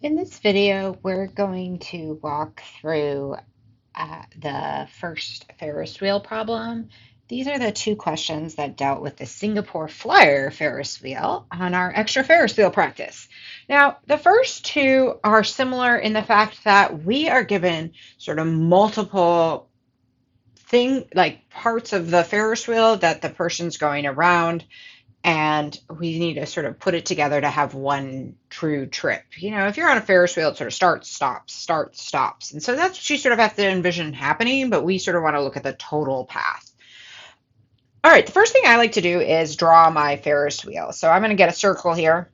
In this video, we're going to walk through the first Ferris wheel problem. These are the two questions that dealt with the Singapore Flyer Ferris wheel on our extra Ferris wheel practice. Now, the first two are similar in the fact that we are given sort of multiple parts of the Ferris wheel that the person's going around, and we need to sort of put it together to have one true trip. You know, if you're on a Ferris wheel, it sort of starts, stops, starts, stops. And so that's what you sort of have to envision happening, but we sort of want to look at the total path. All right, the first thing I like to do is draw my Ferris wheel. So I'm going to get a circle here.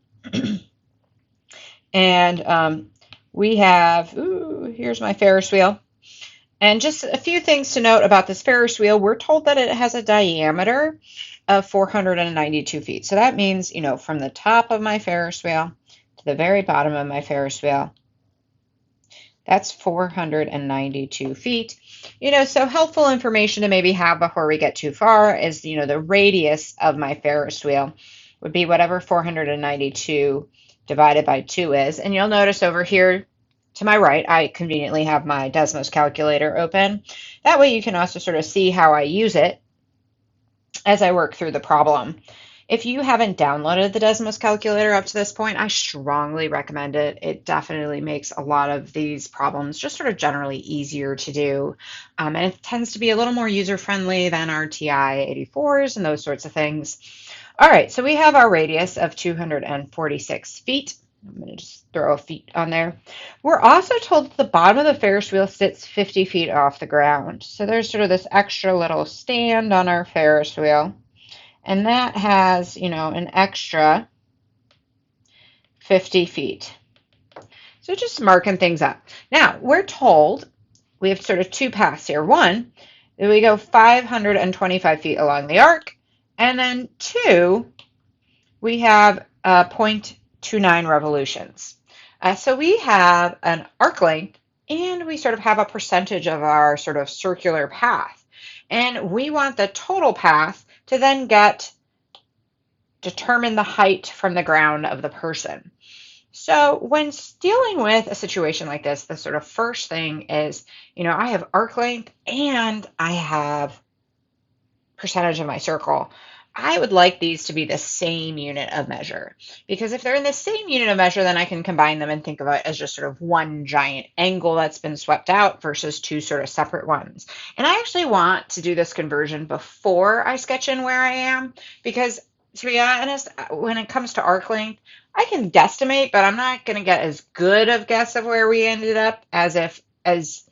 And we have, here's my Ferris wheel. And just a few things to note about this Ferris wheel. We're told that it has a diameter of 492 feet. So that means, you know, from the top of my Ferris wheel to the very bottom of my Ferris wheel, that's 492 feet. You know, so helpful information to maybe have before we get too far is, you know, the radius of my Ferris wheel would be whatever 492 divided by 2 is. And you'll notice over here to my right, I conveniently have my Desmos calculator open. That way you can also sort of see how I use it as I work through the problem. If you haven't downloaded the Desmos calculator up to this point, I strongly recommend it. It definitely makes a lot of these problems just sort of generally easier to do. And it tends to be a little more user-friendly than our TI-84s and those sorts of things. All right, so we have our radius of 246 feet. I'm going to just throw a feet on there. We're also told that the bottom of the Ferris wheel sits 50 feet off the ground. So there's sort of this extra little stand on our Ferris wheel. And that has, you know, an extra 50 feet. So just marking things up. Now, we're told we have sort of two paths here. One, that we go 525 feet along the arc. And then two, we have 0.29 revolutions. So we have an arc length, and we sort of have a percentage of our sort of circular path. And we want the total path to then determine the height from the ground of the person. So when dealing with a situation like this, the sort of first thing is, you know, I have arc length and I have percentage of my circle. I would like these to be the same unit of measure, because if they're in the same unit of measure, then I can combine them and think of it as just sort of one giant angle that's been swept out versus two sort of separate ones. And I actually want to do this conversion before I sketch in where I am, because to be honest, when it comes to arc length, I can guesstimate, but I'm not going to get as good of guess of where we ended up as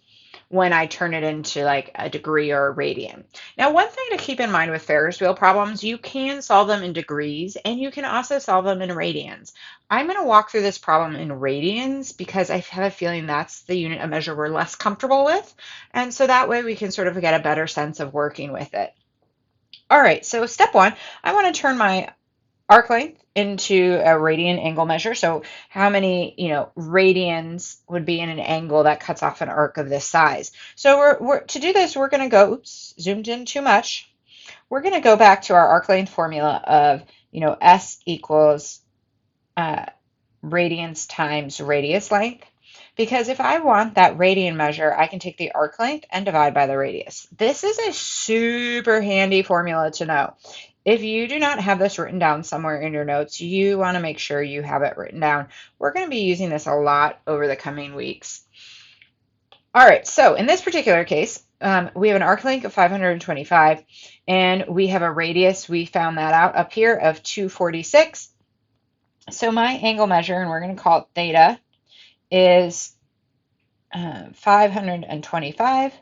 when I turn it into like a degree or a radian. Now, one thing to keep in mind with Ferris wheel problems, you can solve them in degrees and you can also solve them in radians. I'm going to walk through this problem in radians because I have a feeling that's the unit of measure we're less comfortable with. And so that way we can sort of get a better sense of working with it. All right, so step one, I want to turn my arc length into a radian angle measure. So how many, you know, radians would be in an angle that cuts off an arc of this size? So to do this, we're going to go, oops, zoomed in too much. We're going to go back to our arc length formula of, you know, S equals radians times radius length. Because if I want that radian measure, I can take the arc length and divide by the radius. This is a super handy formula to know. If you do not have this written down somewhere in your notes, you want to make sure you have it written down. We're going to be using this a lot over the coming weeks. All right, so in this particular case, we have an arc length of 525, and we have a radius, we found that out up here, of 246. So my angle measure, and we're going to call it theta, is 525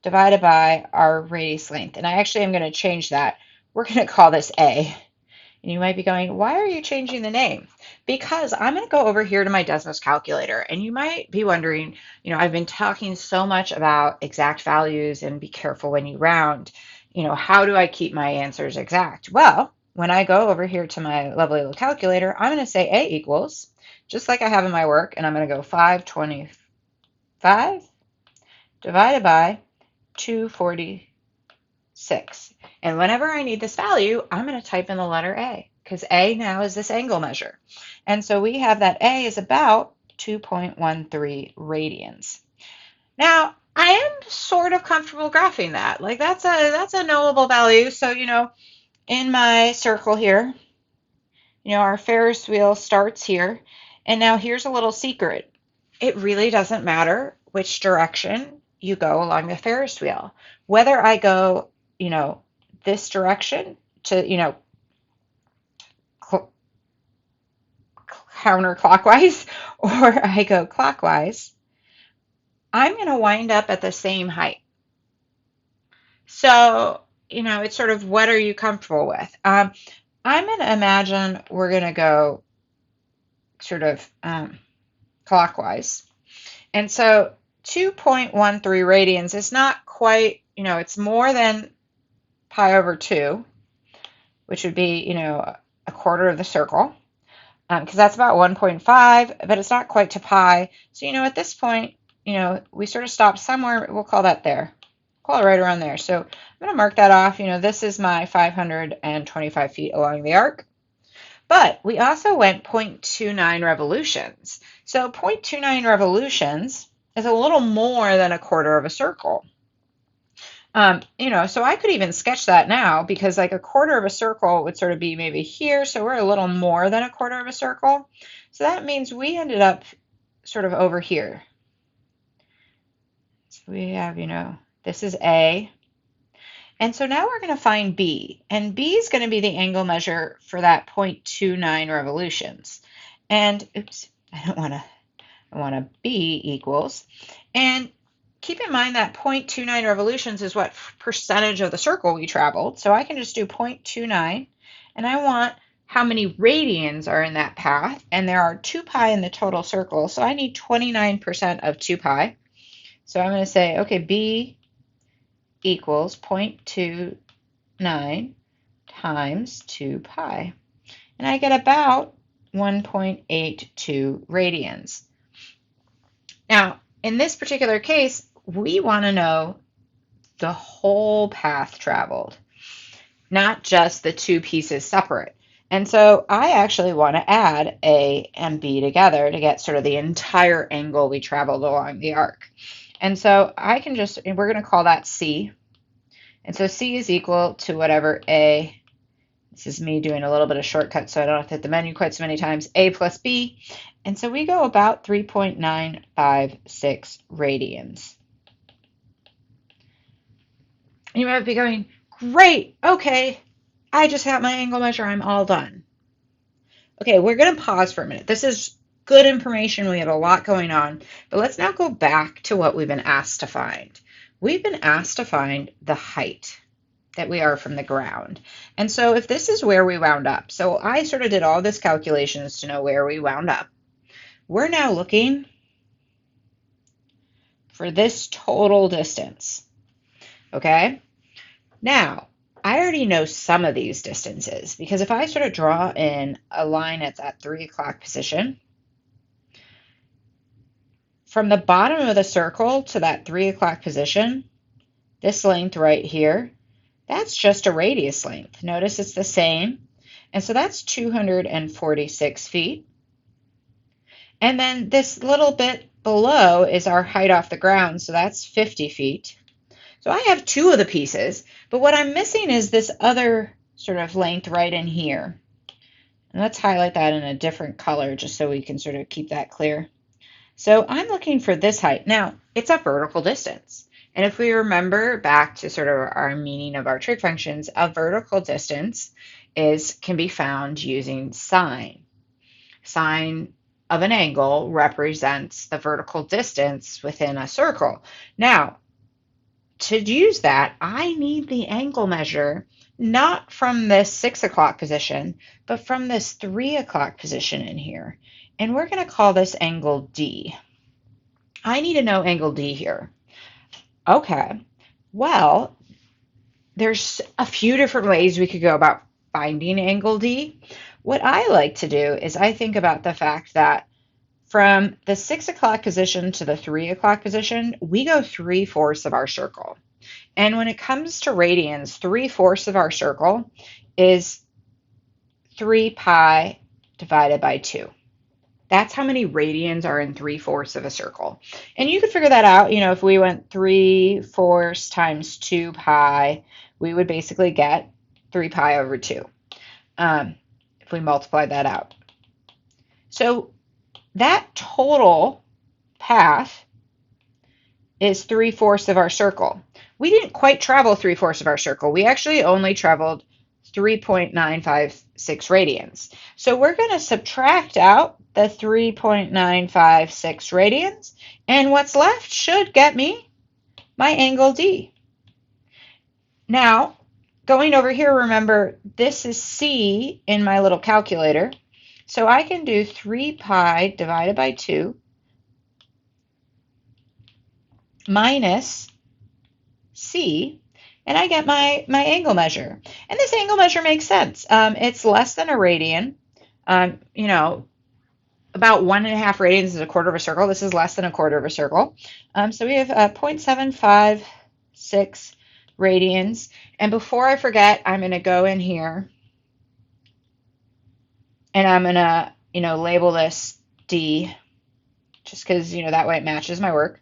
divided by our radius length. And I actually am going to change that. We're going to call this A. And you might be going, why are you changing the name? Because I'm going to go over here to my Desmos calculator. And you might be wondering, you know, I've been talking so much about exact values and be careful when you round. You know, how do I keep my answers exact? Well, when I go over here to my lovely little calculator, I'm going to say A equals, just like I have in my work, and I'm going to go 525 divided by 246. And whenever I need this value, I'm going to type in the letter A, because A now is this angle measure. And so we have that A is about 2.13 radians. Now, I am sort of comfortable graphing that. Like that's a knowable value. So, in my circle here, our Ferris wheel starts here. And now here's a little secret. It really doesn't matter which direction you go along the Ferris wheel. Whether I go, this direction to, counterclockwise or I go clockwise, I'm going to wind up at the same height. So, it's sort of what are you comfortable with? I'm going to imagine we're going to go sort of clockwise. And so 2.13 radians is not quite, it's more than pi over 2, which would be, a quarter of the circle, because that's about 1.5, but it's not quite to pi. So, at this point, we sort of stop somewhere. We'll call that there. Call it right around there. So I'm going to mark that off. This is my 525 feet along the arc. But we also went 0.29 revolutions. So 0.29 revolutions is a little more than a quarter of a circle. So I could even sketch that now because like a quarter of a circle would sort of be maybe here. So we're a little more than a quarter of a circle. So that means we ended up sort of over here. So we have, this is A. And so now we're going to find B. And B is going to be the angle measure for that 0.29 revolutions. And oops, I want to B equals. And keep in mind that 0.29 revolutions is what percentage of the circle we traveled. So I can just do 0.29. And I want how many radians are in that path. And there are 2 pi in the total circle. So I need 29% of 2 pi. So I'm going to say, okay, B equals 0.29 times 2 pi. And I get about 1.82 radians. Now, in this particular case, we want to know the whole path traveled, not just the 2 pieces separate. And so I actually want to add A and B together to get sort of the entire angle we traveled along the arc. And so we're going to call that C. And so C is equal to whatever A, this is me doing a little bit of shortcut so I don't have to hit the menu quite so many times, A plus B. And so we go about 3.956 radians. You might be going, great, okay, I just got my angle measure, I'm all done. Okay, we're going to pause for a minute. This is good information. We have a lot going on, but let's now go back to what we've been asked to find. We've been asked to find the height that we are from the ground. And so if this is where we wound up, so I sort of did all this calculations to know where we wound up. We're now looking for this total distance, okay? Now, I already know some of these distances because if I sort of draw in a line at that 3 o'clock position, from the bottom of the circle to that 3 o'clock position, this length right here, that's just a radius length. Notice it's the same. And so that's 246 feet. And then this little bit below is our height off the ground, so that's 50 feet. So I have 2 of the pieces, but what I'm missing is this other sort of length right in here. And let's highlight that in a different color just so we can sort of keep that clear. So I'm looking for this height. Now, it's a vertical distance. And if we remember back to sort of our meaning of our trig functions, a vertical distance can be found using sine. Sine of an angle represents the vertical distance within a circle. Now, to use that, I need the angle measure not from this 6 o'clock position, but from this 3 o'clock position in here. And we're going to call this angle D. I need to know angle D here. Okay, well, there's a few different ways we could go about finding angle D. What I like to do is I think about the fact that from the 6 o'clock position to the 3 o'clock position, we go 3/4 of our circle. And when it comes to radians, 3/4 of our circle is 3 pi divided by 2. That's how many radians are in 3/4 of a circle. And you could figure that out. You know, if we went 3/4 times 2 pi, we would basically get 3 pi over 2 if we multiply that out. So that total path is 3/4 of our circle. We didn't quite travel 3/4 of our circle. We actually only traveled 3.956 radians. So we're going to subtract out the 3.956 radians, and what's left should get me my angle D. Now, going over here, remember, this is C in my little calculator. So I can do 3 pi divided by 2 minus C, and I get my angle measure. And this angle measure makes sense. It's less than a radian. You know, about 1.5 radians is a quarter of a circle. This is less than a quarter of a circle. So we have 0.756 radians. And before I forget, I'm going to go in here and I'm going to, label this D, just because, that way it matches my work.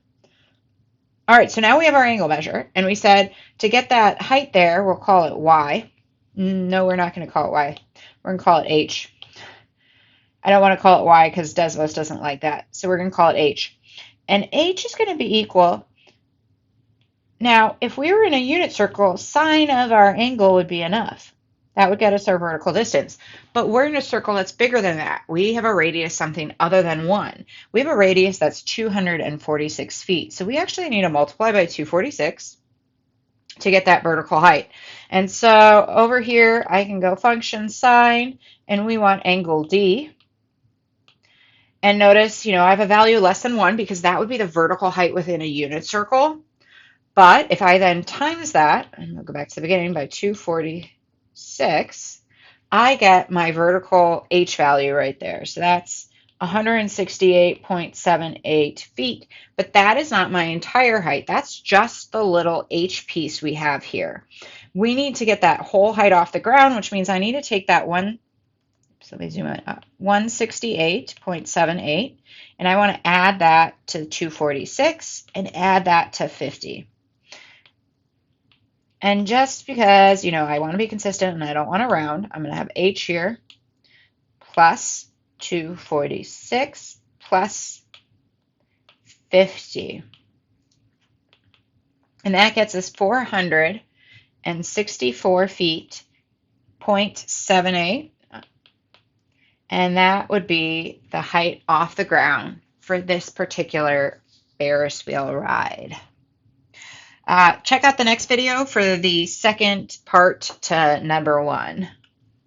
All right, so now we have our angle measure, and we said to get that height there, we'll call it Y. No, we're not going to call it Y. We're going to call it H. I don't want to call it Y because Desmos doesn't like that, so we're going to call it H. And H is going to be equal. Now, if we were in a unit circle, sine of our angle would be enough. That would get us our vertical distance. But we're in a circle that's bigger than that. We have a radius something other than 1. We have a radius that's 246 feet. So we actually need to multiply by 246 to get that vertical height. And so over here, I can go function sine, and we want angle D. And notice, I have a value less than 1 because that would be the vertical height within a unit circle. But if I then times that, and we'll go back to the beginning, by 246, I get my vertical H value right there. So that's 168.78 feet. But that is not my entire height. That's just the little H piece we have here. We need to get that whole height off the ground, which means I need to take that so let me zoom in up, 168.78, and I want to add that to 246 and add that to 50. And just because, I want to be consistent and I don't want to round, I'm going to have H here plus 246 plus 50. And that gets us 464 feet, 0.78. And that would be the height off the ground for this particular Ferris wheel ride. Check out the next video for the second part to number 1.